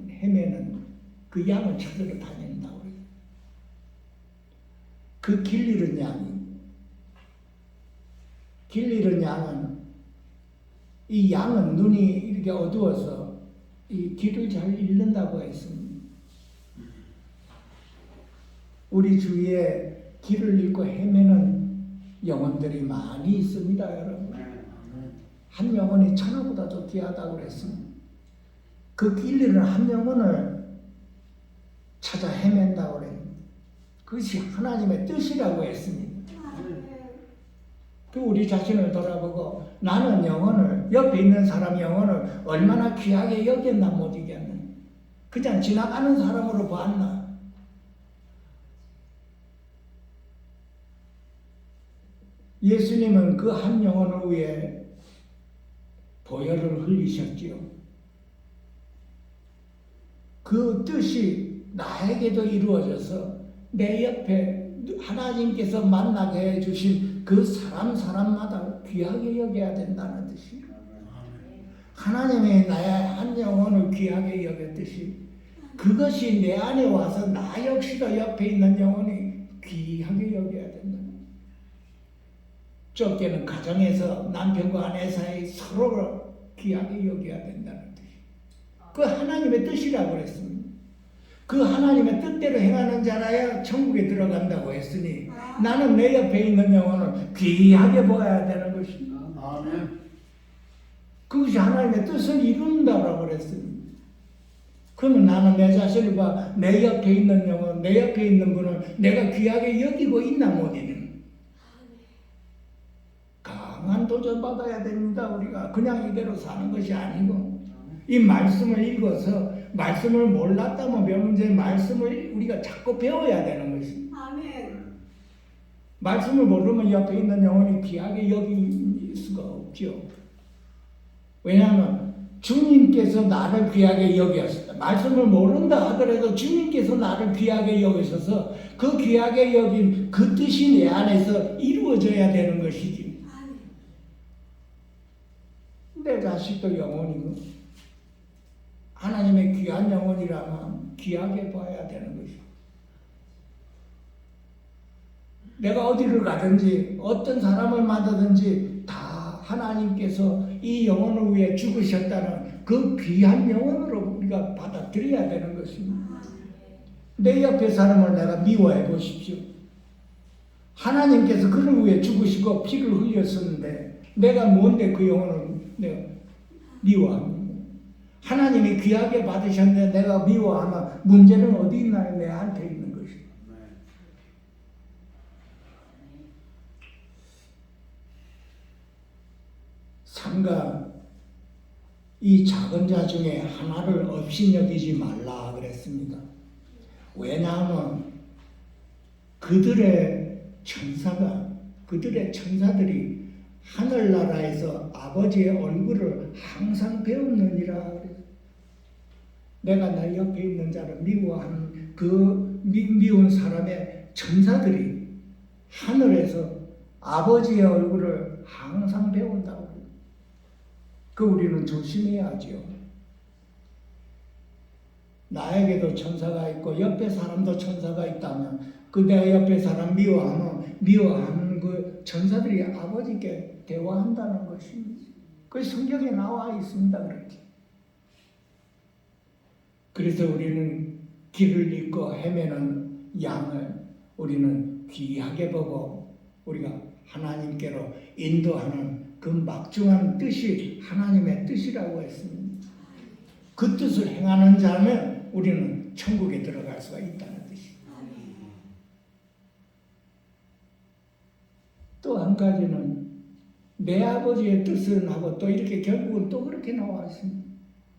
헤매는 그 양을 찾으러 다닌다고 해요. 그 길 잃은 양은 이 양은 눈이 이렇게 어두워서 이 길을 잘 잃는다고 했습니다. 우리 주위에 길을 잃고 헤매는 영혼들이 많이 있습니다, 여러분. 한 영혼이 천하보다도 귀하다고 그랬습니다. 그 길 잃은 한 영혼을 찾아 헤맨다고 그래요. 그것이 하나님의 뜻이라고 했습니다. 또 우리 자신을 돌아보고 나는 영혼을, 옆에 있는 사람 영혼을 얼마나 귀하게 여겼나 못 이겼나. 그냥 지나가는 사람으로 봤나. 예수님은 그 한 영혼을 위해 보혈을 흘리셨지요. 그 뜻이 나에게도 이루어져서 내 옆에 하나님께서 만나게 해주신 그 사람마다 귀하게 여겨야 된다는 뜻이에요. 하나님이 나의 한 영혼을 귀하게 여겼듯이 그것이 내 안에 와서 나 역시도 옆에 있는 영혼이 귀하게 여겨야 된다. 좁게는 가정에서 남편과 아내 사이 서로를 귀하게 여겨야 된다는 뜻이에요. 그 하나님의 뜻이라고 그랬습니다. 그 하나님의 뜻대로 행하는 자라야 천국에 들어간다고 했으니 나는 내 옆에 있는 영혼을 귀하게 보아야 되는 것입니다. 아멘. 그것이 하나님의 뜻을 이룬다고 그랬습니다. 그러면 나는 내 자신을 봐, 내 옆에 있는 영혼, 내 옆에 있는 분을 내가 귀하게 여기고 있나 못이는 강한 도전 받아야 됩니다. 우리가 그냥 이대로 사는 것이 아니고 이 말씀을 읽어서 말씀을 몰랐다면 몇 문제 말씀을 우리가 자꾸 배워야 되는 것입니다. 아멘. 말씀을 모르면 옆에 있는 영혼이 귀하게 여길 수가 없죠. 왜냐하면 주님께서 나를 귀하게 여기셨다. 말씀을 모른다 하더라도 주님께서 나를 귀하게 여기셔서 그 귀하게 여긴 그 뜻이 내 안에서 이루어져야 되는 것이지. 내 자식도 영혼이고 하나님의 귀한 영혼이라면 귀하게 봐야 되는 것이고 내가 어디를 가든지 어떤 사람을 만나든지 다 하나님께서 이 영혼을 위해 죽으셨다는 그 귀한 영혼으로 우리가 받아들여야 되는 것입니다. 내 옆에 사람을 내가 미워해 보십시오. 하나님께서 그를 위해 죽으시고 피를 흘렸었는데 내가 뭔데 그 영혼을 내가 미워합니다. 하나님이 귀하게 받으셨는데 내가 미워하면 문제는 어디 있나요? 내한테 있는 것입니다. 삼가 이 작은 자 중에 하나를 없이 여기지 말라 그랬습니다. 왜냐하면 그들의 천사들이 하늘나라에서 아버지의 얼굴을 항상 배우느니라. 내가 나 옆에 있는 자를 미워하는 그 미운 사람의 천사들이 하늘에서 아버지의 얼굴을 항상 배운다고. 그 우리는 조심해야죠. 나에게도 천사가 있고 옆에 사람도 천사가 있다면 그 내가 옆에 사람 미워하는 그 천사들이 아버지께 대화한다는 것입니다. 그 성경에 나와 있습니다. 그렇게. 그래서 우리는 길을 잃고 헤매는 양을 우리는 귀하게 보고 우리가 하나님께로 인도하는 그 막중한 뜻이 하나님의 뜻이라고 했습니다. 그 뜻을 행하는 자면 우리는 천국에 들어갈 수가 있다는 뜻입니다. 또 한 가지는 내 아버지의 뜻은 하고 또 이렇게 결국은 또 그렇게 나와 있습니다.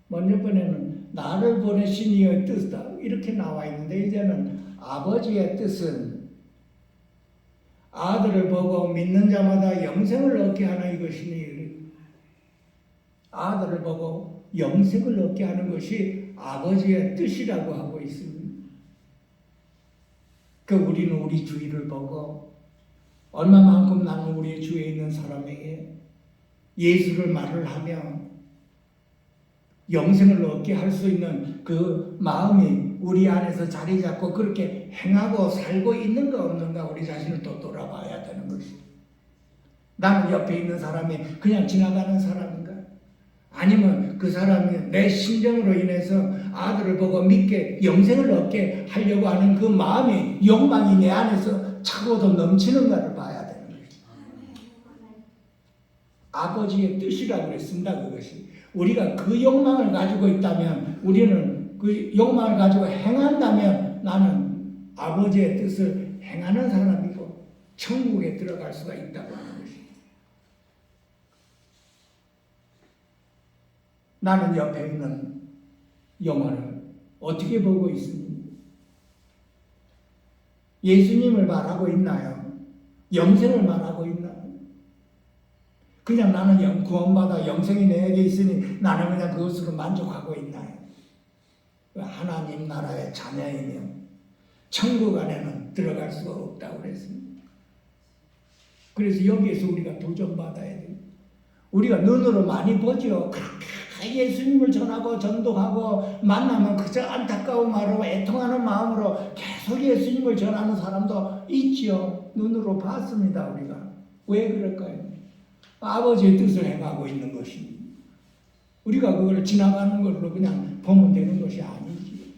먼저 번에는 나를 보내신 이의 뜻이다 이렇게 나와 있는데 이제는 아버지의 뜻은 아들을 보고 믿는 자마다 영생을 얻게 하는 이것이니 아들을 보고 영생을 얻게 하는 것이 아버지의 뜻이라고 하고 있습니다. 그 우리는 우리 주위를 보고 얼마만큼 나는 우리 주위에 있는 사람에게 예수를 말을 하며 영생을 얻게 할 수 있는 그 마음이 우리 안에서 자리 잡고 그렇게 행하고 살고 있는가 없는가 우리 자신을 또 돌아봐야 되는 것입니다. 나는 옆에 있는 사람이 그냥 지나가는 사람인가? 아니면 그 사람이 내 심정으로 인해서 아들을 보고 믿게 영생을 얻게 하려고 하는 그 마음이 욕망이 내 안에서 차고도 넘치는가를 봐야 되는 것입니다. 아버지의 뜻이라고 그랬습니다. 그것이. 우리가 그 욕망을 가지고 있다면 우리는 그 욕망을 가지고 행한다면 나는 아버지의 뜻을 행하는 사람이고 천국에 들어갈 수가 있다고 하는 것입니다. 나는 옆에 있는 영혼을 어떻게 보고 있습니까? 예수님을 말하고 있나요? 영생을 말하고 있나요? 그냥 나는 구원받아 영생이 내게 있으니 나는 그냥 그것으로 만족하고 있나요? 하나님 나라의 자녀이며 천국 안에는 들어갈 수가 없다고 그랬습니다. 그래서 여기에서 우리가 도전받아야 돼요. 우리가 눈으로 많이 보죠. 그렇게 예수님을 전하고 전도하고 만나면 그저 안타까운 마음으로 애통하는 마음으로 계속 예수님을 전하는 사람도 있죠. 눈으로 봤습니다. 우리가. 왜 그럴까요? 아버지의 뜻을 행하고 있는 것입니다. 우리가 그걸 지나가는 걸로 그냥 보면 되는 것이 아니지.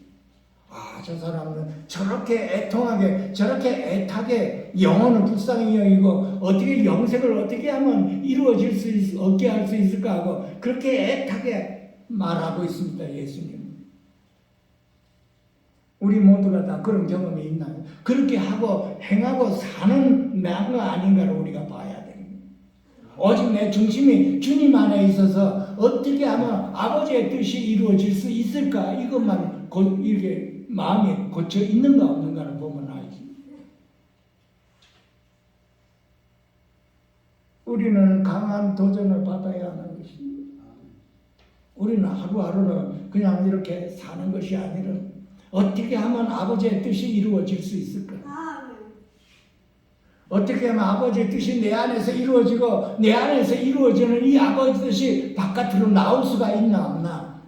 아, 저 사람은 저렇게 애통하게, 저렇게 애타게 영혼을 불쌍히 여기고 어떻게 영생을 어떻게 하면 이루어질 수 없게 할 수 있을까 하고 그렇게 애타게 말하고 있습니다. 예수님. 우리 모두가 다 그런 경험이 있나요? 그렇게 하고 행하고 사는 나가 아닌가를 우리가 봐야 됩니다. 오직 내 중심이 주님 안에 있어서 어떻게 하면 아버지의 뜻이 이루어질 수 있을까? 이것만 이렇게 마음이 고쳐 있는가 없는가를 보면 알지. 우리는 강한 도전을 받아야 하는 것입니다. 우리는 하루하루는 그냥 이렇게 사는 것이 아니라 어떻게 하면 아버지의 뜻이 이루어질 수 있을까? 어떻게 하면 아버지의 뜻이 내 안에서 이루어지고 내 안에서 이루어지는 이 아버지 뜻이 바깥으로 나올 수가 있나 없나?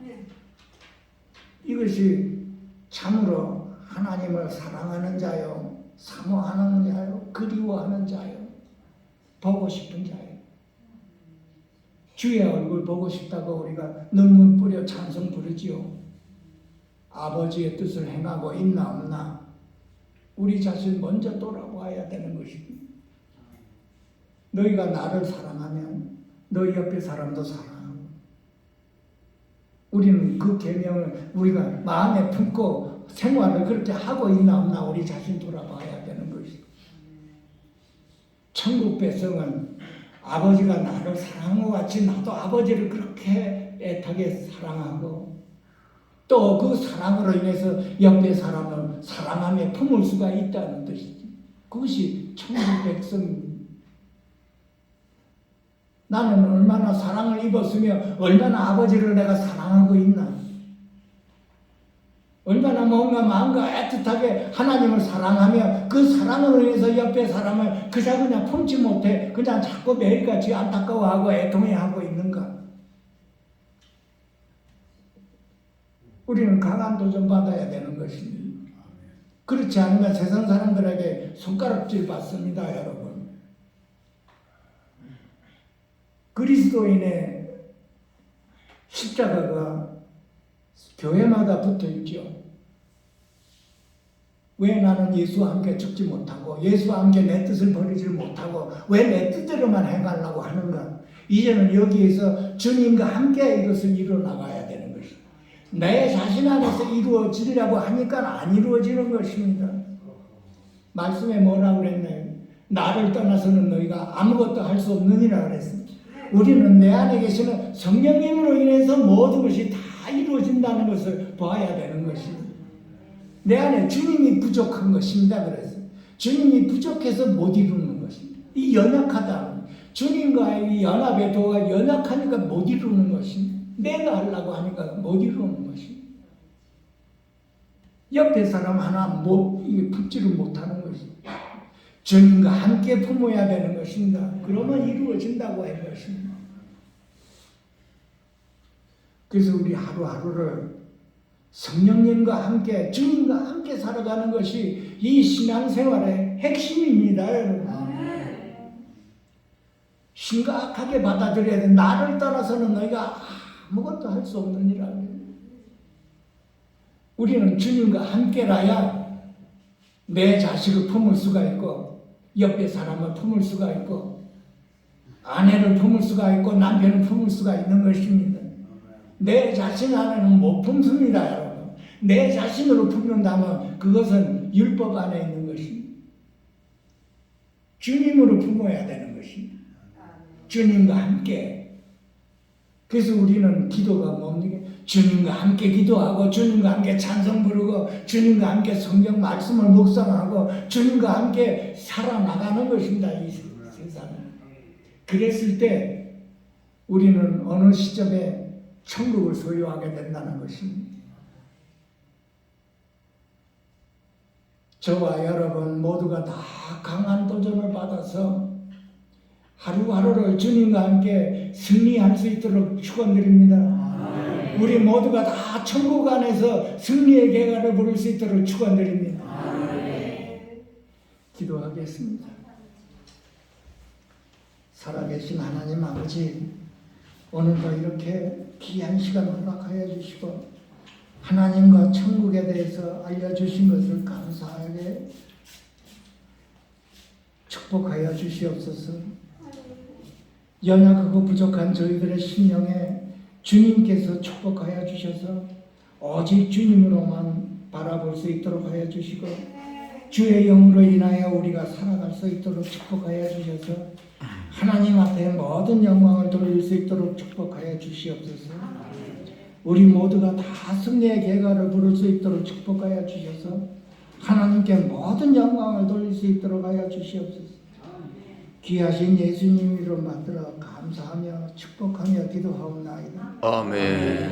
이것이 참으로 하나님을 사랑하는 자요, 사모하는 자요, 그리워하는 자요, 보고 싶은 자요. 주의 얼굴 보고 싶다고 우리가 눈물 뿌려 찬송 부르지요. 아버지의 뜻을 행하고 있나 없나? 우리 자신 먼저 돌아봐야 되는 것입니다. 너희가 나를 사랑하면 너희 옆에 사람도 사랑하고, 우리는 그 계명을 우리가 마음에 품고 생활을 그렇게 하고 있나 없나 우리 자신 돌아봐야 되는 것입니다. 천국 백성은 아버지가 나를 사랑한 것 같이 나도 아버지를 그렇게 애타게 사랑하고 또 그 사랑으로 인해서 옆에 사람을 사랑하며 품을 수가 있다는 뜻이지. 그것이 천국 백성입니다. 나는 얼마나 사랑을 입었으며 얼마나 아버지를 내가 사랑하고 있나. 얼마나 뭔가 마음과 애틋하게 하나님을 사랑하며 그 사랑으로 인해서 옆에 사람을 그냥 품지 못해 그냥 자꾸 매일같이 안타까워하고 애통해하고 있는가. 우리는 강한 도전 받아야 되는 것입니다. 그렇지 않으면 세상 사람들에게 손가락질 받습니다, 여러분. 그리스도인의 십자가가 교회마다 붙어 있죠. 왜 나는 예수와 함께 죽지 못하고 예수와 함께 내 뜻을 버리지 못하고 왜 내 뜻대로만 해가려고 하는가? 이제는 여기에서 주님과 함께 이것을 이루어나가야 되는 것입니다. 내 자신 안에서 이루어지려고 하니까 안 이루어지는 것입니다. 말씀에 뭐라고 그랬나요? 나를 떠나서는 너희가 아무것도 할 수 없느니라 그랬습니다. 우리는 내 안에 계시는 성령님으로 인해서 모든 것이 다 이루어진다는 것을 봐야 되는 것입니다. 내 안에 주님이 부족한 것입니다. 그래서 주님이 부족해서 못 이루는 것입니다. 이 연약하다. 주님과의 이 연합의 도가 연약하니까 못 이루는 것입니다. 내가 하려고 하니까 못 이루는 것입니다. 옆에 사람 하나 품지를 못하는 것입니다. 주님과 함께 품어야 되는 것입니다. 그러면 이루어진다고 할 것입니다. 그래서 우리 하루하루를 성령님과 함께 주님과 함께 살아가는 것이 이 신앙생활의 핵심입니다, 여러분. 심각하게 받아들여야 돼. 나를 떠나서는 너희가 아무것도 할 수 없느니라. 우리는 주님과 함께라야 내 자식을 품을 수가 있고 옆에 사람을 품을 수가 있고 아내를 품을 수가 있고 남편을 품을 수가 있는 것입니다. 내 자신 안에는 못 품습니다, 여러분. 내 자신으로 품는다면 그것은 율법 안에 있는 것입니다. 주님으로 품어야 되는 것입니다. 주님과 함께. 그래서 우리는 기도가 뭡니까? 주님과 함께 기도하고 주님과 함께 찬송 부르고 주님과 함께 성경 말씀을 묵상하고 주님과 함께 살아나가는 것입니다. 이 세상에. 그랬을 때 우리는 어느 시점에 천국을 소유하게 된다는 것입니다. 저와 여러분 모두가 다 강한 도전을 받아서 하루하루를 주님과 함께 승리할 수 있도록 축원드립니다. 우리 모두가 다 천국 안에서 승리의 계가를 부를 수 있도록 축원드립니다. 기도하겠습니다. 살아계신 하나님 아버지, 오늘도 이렇게 귀한 시간 허락하여 주시고 하나님과 천국에 대해서 알려주신 것을 감사하게 축복하여 주시옵소서. 연약하고 부족한 저희들의 심령에 주님께서 축복하여 주셔서 오직 주님으로만 바라볼 수 있도록 하여 주시고 주의 영으로 인하여 우리가 살아갈 수 있도록 축복하여 주셔서 하나님 앞에 모든 영광을 돌릴 수 있도록 축복하여 주시옵소서. 우리 모두가 다 승리의 계가를 부를 수 있도록 축복하여 주셔서 하나님께 모든 영광을 돌릴 수 있도록 하여 주시옵소서. 귀하신 예수님 이름 만들어 감사하며 축복하며 기도하옵나이다. 아멘.